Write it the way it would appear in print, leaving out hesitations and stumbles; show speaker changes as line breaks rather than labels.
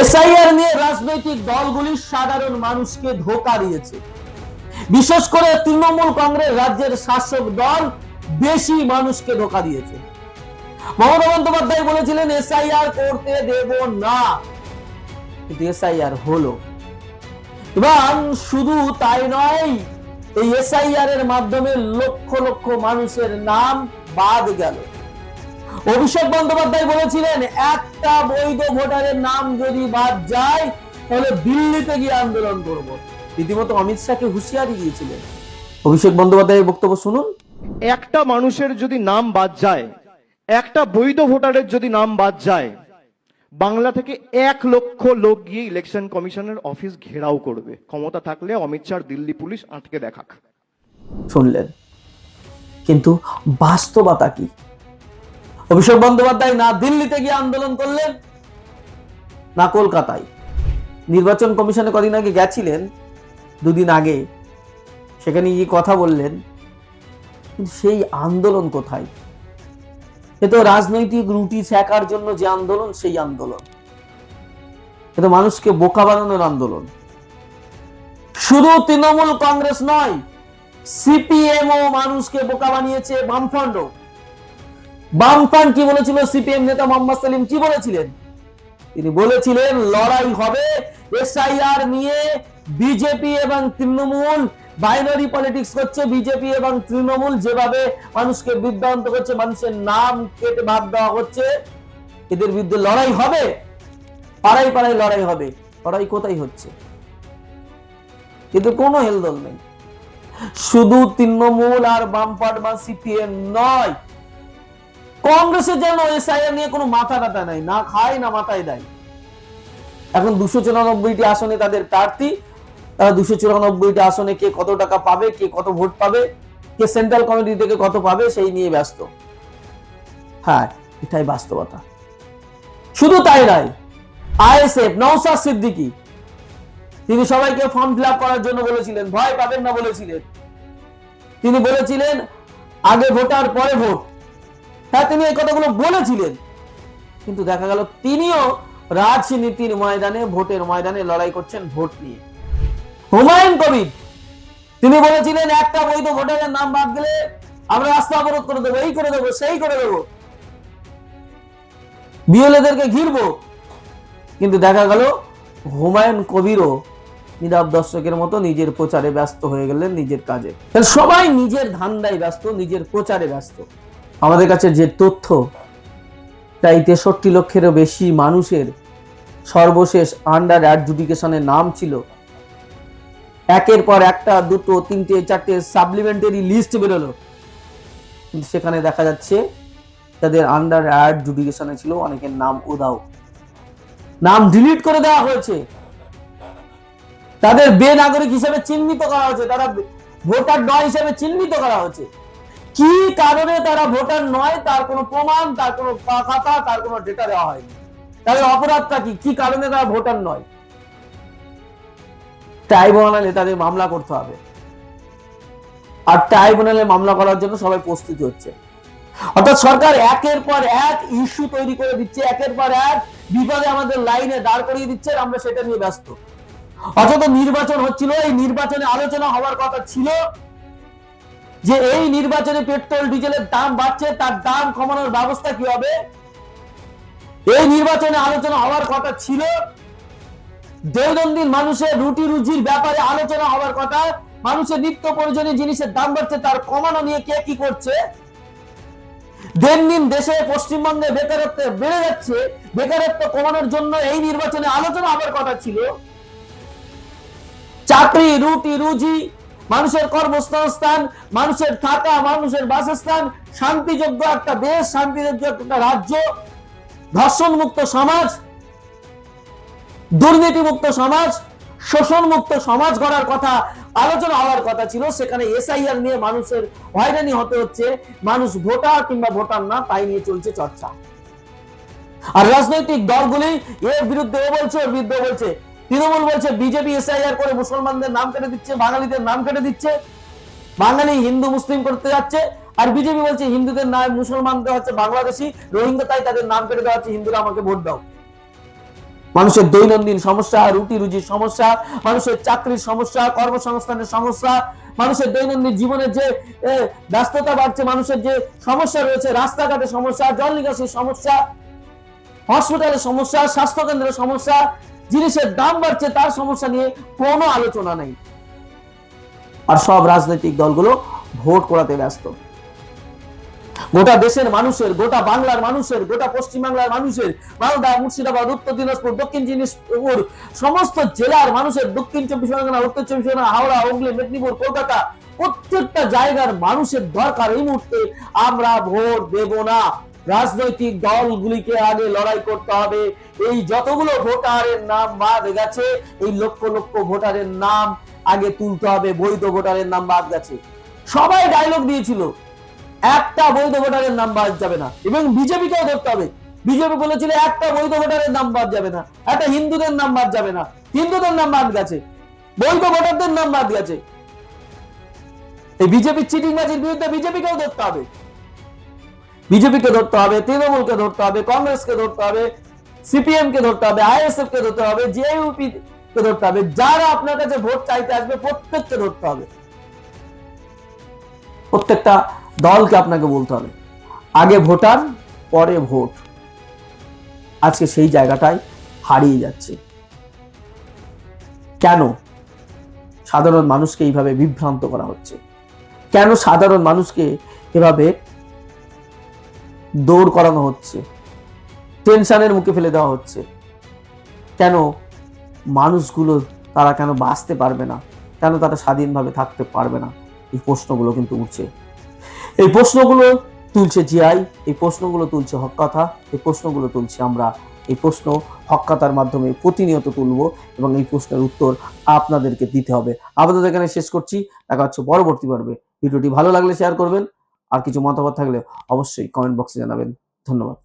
SIR নিয়ে রাজনৈতিক দলগুলি সাধারণ মানুষকে ধোঁকা দিয়েছে। বিশেষ করে তৃণমূল কংগ্রেস রাজ্যের শাসক দল বেশি মানুষকে ধোঁকা দিয়েছে। মমতা বন্দ্যোপাধ্যায় বলেছিলেন এসআইআর করতে দেব না, কিন্তু এসআইআর হলো। এবং শুধু তাই নয়, এই এসআইআর এর মাধ্যমে লক্ষ লক্ষ মানুষের নাম বাদ গেল। অভিষেক বন্দ্যোপাধ্যায় বলেছিলেন একটা বৈধ ভোটারের নাম যদি বাদ যায় তাহলে দিল্লিতে গিয়ে আন্দোলন করব। রীতিমতো অমিত শাহকে হুঁশিয়ারি দিয়েছিলেন। অভিষেক বন্দ্যোপাধ্যায়ের বক্তব্য শুনুন।
একটা মানুষের যদি নাম বাদ যায়, একটা বৈধ ভোটারের যদি নাম বাদ যায়, বাংলা থেকে 1 লক্ষ লোক গিয়ে ইলেকশন কমিশনের অফিস ঘেরাও করবে। ক্ষমতা থাকলে অমিত শাহ দিল্লি পুলিশ আটকে দেখাক।
শুনলেন, কিন্তু বাস্তবতা কি? অভিষেক বন্দ্যোপাধ্যায় না দিল্লিতে গিয়ে আন্দোলন করলেন, না কলকাতায়। নির্বাচন কমিশনে কদিন আগে গেছিলেন, দুদিন আগে, সেখানে গিয়ে কথা বললেন, কিন্তু সেই আন্দোলন কোথায়? এ তো রাজনৈতিক রুটি ছেঁকার জন্য যে আন্দোলন, সেই আন্দোলন। এ তো মানুষকে বোকা বানানোর আন্দোলন। শুধু তৃণমূল কংগ্রেস নয়, সিপিএমও মানুষকে বোকা বানিয়েছে, বামফ্রন্ট। বামফ্রন্ট কি বলেছিল? সিপিএম নেতা মোহাম্মদ সেলিম কি বলেছিলেন? তিনি বলেছিলেন লড়াই হবে এসআইআর নিয়ে। বিজেপি এবং তৃণমূল বাইনারি পলিটিক্স করছে। বিজেপি এবং তৃণমূল যেভাবে মানুষকে বিভ্রান্ত করছে, মানুষের নাম কেটে বাদ দেওয়া হচ্ছে, এদের বিরুদ্ধে লড়াই হবে। পাড়ায় পাড়ায় লড়াই হবে। লড়াই কোথায় হচ্ছে? কিন্তু কোনো হেলদোল নেই। শুধু তৃণমূল আর বামফ্রন্ট বা সিপিএম নয়, কংগ্রেসের যেন এসআইআর নিয়ে কোনো মাথা ব্যথা নাই, না খায় না মাথায় দেয়। এখন 294টি আসনে তাদের প্রার্থী, তারা 294টি আসনে কে কত টাকা পাবে, কে কত ভোট পাবে, কে সেন্ট্রাল কমিটি থেকে কত পাবে, সেই নিয়ে ব্যস্ত। হ্যাঁ, এটাই বাস্তবতা। শুধু তাই নয়, আইএসএফ নওশাদ সিদ্দিকী, তিনি সবাইকে ফর্ম ফিল আপ করার জন্য বলেছিলেন, ভয় পাবেন না বলেছিলেন। তিনি বলেছিলেন আগে ভোটার পরে ভোট। হ্যাঁ, তিনি এই কথাগুলো বলেছিলেন, কিন্তু দেখা গেল তিনিও রাজনীতির ময়দানে, ভোটের ময়দানে লড়াই করছেন ভোট নিয়ে। হুমায়ুন কবির তিনি বলেছিলেন একটা বৈধ ভোটারের নাম বাদ গেলে আমরা রাস্তা অবরোধ করে দেবো, এই করে দেবো, সেই করে দেবো, বিএলএদেরকে ঘিরবো। কিন্তু দেখা গেল হুমায়ুন কবিরও নীরব দর্শকের মতো নিজের প্রচারে ব্যস্ত হয়ে গেলেন, নিজের কাজে। সবাই নিজের ধান্দায় ব্যস্ত, নিজের প্রচারে ব্যস্ত। আমাদের কাছে যে তথ্য, প্রায় 63 লক্ষেরও বেশি মানুষের সর্বশেষ আন্ডার অ্যাডজুডিকেশনের নাম ছিল। একের পর একটা, দুটো, তিনটে, চারটে সাপ্লিমেন্টারি লিস্ট বেরোলো, কিন্তু সেখানে দেখা যাচ্ছে তাদের আন্ডার অ্যাডজুডিকেশনে ছিল অনেকের নাম উধাও, নাম ডিলিট করে দেওয়া হয়েছে, তাদের বেনাগরিক হিসেবে চিহ্নিত করা হয়েছে, তারা ভোটার নয় হিসেবে চিহ্নিত করা হয়েছে। কি কারণে তারা ভোটার নয় তার কোনো প্রমাণ, তার কোনো খাতা, তার কোনো ডেটা দেওয়া হয়নি। তাদের অপরাধটা কি? কি কারণে তারা ভোটার নয়? ট্রাইব্যুনালে তাদের মামলা করতে হবে, আর ট্রাইব্যুনালে মামলা করার জন্য সবাই প্রস্তুতি হচ্ছে। অর্থাৎ সরকার একের পর এক ইস্যু তৈরি করে দিচ্ছে, একের পর এক বিপদে আমাদের লাইনে দাঁড় করিয়ে দিচ্ছে, আমরা সেটা নিয়ে ব্যস্ত। অথচ নির্বাচন হচ্ছিল, এই নির্বাচনে আলোচনা হওয়ার কথা ছিল যে এই নির্বাচনে পেট্রোল ডিজেলের দাম বাড়ছে, তার দাম কমানোর ব্যবস্থা কি হবে। এই নির্বাচনে আলোচনা হওয়ার কথা ছিল দৈনন্দিন মানুষের রুটি রুজির ব্যাপারে আলোচনা হওয়ার কথা, মানুষের নিত্য প্রয়োজনীয় জিনিসের দাম বাড়ছে, তার কমানো নিয়ে কে কি করছে। দিন দিন দেশে পশ্চিমবঙ্গে বেকারত্ব বেড়ে যাচ্ছে, বেকারত্ব কমানোর জন্য এই নির্বাচনে আলোচনা হওয়ার কথা ছিল। চাকরি, রুটি রুজি, মানুষের কর্মসংস্থান, মানুষের থাকা, মানুষের বাসস্থান, শান্তিযোগ্য একটা দেশ, শান্তিযোগ্য একটা রাজ্য, ধর্ষণ মুক্ত সমাজ, দুর্নীতি মুক্ত সমাজ, শোষণ মুক্ত সমাজ গড়ার কথা আলোচনা হওয়ার কথা ছিল। সেখানে এসআইআর নিয়ে মানুষের হয়রানি হতে হচ্ছে, মানুষ ভোটার কিংবা ভোটার না তাই নিয়ে চলছে চর্চা। আর রাজনৈতিক দলগুলি এর বিরুদ্ধে ও বলছে, ওর বিরুদ্ধে বলছে। তৃণমূল বলছে বিজেপি এসআইআর করে মুসলমানদের নাম কেটে দিচ্ছে, বাঙালিদের নাম কেটে দিচ্ছে, বাঙালি হিন্দু মুসলিম করতে যাচ্ছে। আর বিজেপি বলছে হিন্দুদের নাম মুসলমানদের হচ্ছে বাংলাদেশি, রোহিঙ্গা, তাই তাদের নাম কেটে দেওয়া হচ্ছে, হিন্দুরা আমাকে ভোট দাও। মানুষের দৈনন্দিন সমস্যা, রুটি রুজির সমস্যা, মানুষের চাকরির সমস্যা, কর্মসংস্থানের সমস্যা, মানুষের দৈনন্দিন জীবনের যে ব্যস্ততা বাড়ছে, মানুষের যে সমস্যা রয়েছে, রাস্তাঘাটের সমস্যা, জল নিকাশির সমস্যা, হসপিটালের সমস্যা, স্বাস্থ্যকেন্দ্রের সমস্যা, জিনিসের দাম বাড়ছে তার সমস্যা নিয়ে কোনো আলোচনা নেই। আর সব রাজনৈতিক দলগুলো ভোট করাতে ব্যস্ত। গোটা দেশের মানুষের, গোটা বাংলার মানুষের, গোটা পশ্চিমবাংলার মানুষের, মালদা, মুর্শিদাবাদ, উত্তর দিনাজপুর, দক্ষিণ দিনাজপুর, সমস্ত জেলার মানুষের, দক্ষিণ চব্বিশ পরগনা, উত্তর চব্বিশ পরগনা, হাওড়া, হুগলি, মেদিনীপুর, কলকাতা, প্রত্যেকটা জায়গার মানুষের দরকার এই মুহূর্তে আমরা ভোট দেব না। রাজনৈতিক দলগুলিকে আগে লড়াই করতে হবে। এই যতগুলো ভোটারের নাম বাদ গেছে, এই লক্ষ লক্ষ ভোটারের নাম আগে তুলতে হবে। বৈধ ভোটারের নাম বাদ গেছে, সবাই ডায়লগ দিয়েছিল একটা বৈধ ভোটারের নাম বাদ যাবে না, এবং বিজেপিকেও ধরতে হবে। বিজেপি বলেছিল একটা বৈধ ভোটারের নাম বাদ যাবে না, একটা হিন্দুদের নাম বাদ যাবে না। হিন্দুদের নাম বাদ গেছে, বৈধ ভোটারদের নাম বাদ গেছে। এই বিজেপির চিটিংবাজির বিরুদ্ধে বিজেপিকেও ধরতে হবে। বিজেপিকে ধরতে হবে, তৃণমূলকে ধরতে হবে, কংগ্রেসকে ধরতে হবে, সিপিএম কে ধরতে হবে, আইএসএফ কে ধরতে হবে, জেইউপি কে ধরতে হবে। যারা আপনার কাছে ভোট চাইতে আসবে প্রত্যেককে ধরতে হবে। প্রত্যেকটা দলকে আপনাকে বলতে হবে আগে ভোটার পরে ভোট। আজকে সেই জায়গাটাই হারিয়ে যাচ্ছে। কেন সাধারণ মানুষকে এইভাবে বিভ্রান্ত করা হচ্ছে? কেন সাধারণ মানুষকে এভাবে দৌড় করানো হচ্ছে, টেনশনের মুখে ফেলে দেওয়া হচ্ছে? কেন মানুষগুলো তারা কেন বাঁচতে পারবে না, কেন তারা স্বাধীনভাবে থাকতে পারবে না? এই প্রশ্নগুলো কিন্তু উঠছে। এই প্রশ্নগুলো তুলছে জিআই, এই প্রশ্নগুলো তুলছে হক কথা, এই প্রশ্নগুলো তুলছে আমরা। এই প্রশ্ন হক কথার মাধ্যমে প্রতিনিয়ত তুলব এবং এই প্রশ্নের উত্তর আপনাদেরকে দিতে হবে। আপনাদের এখানে শেষ করছি, দেখা হচ্ছে পরবর্তী পর্বে। ভিডিওটি ভালো লাগলে শেয়ার করবেন, আর কিছু মতামত থাকলে অবশ্যই কমেন্ট বক্সে জানাবেন। ধন্যবাদ।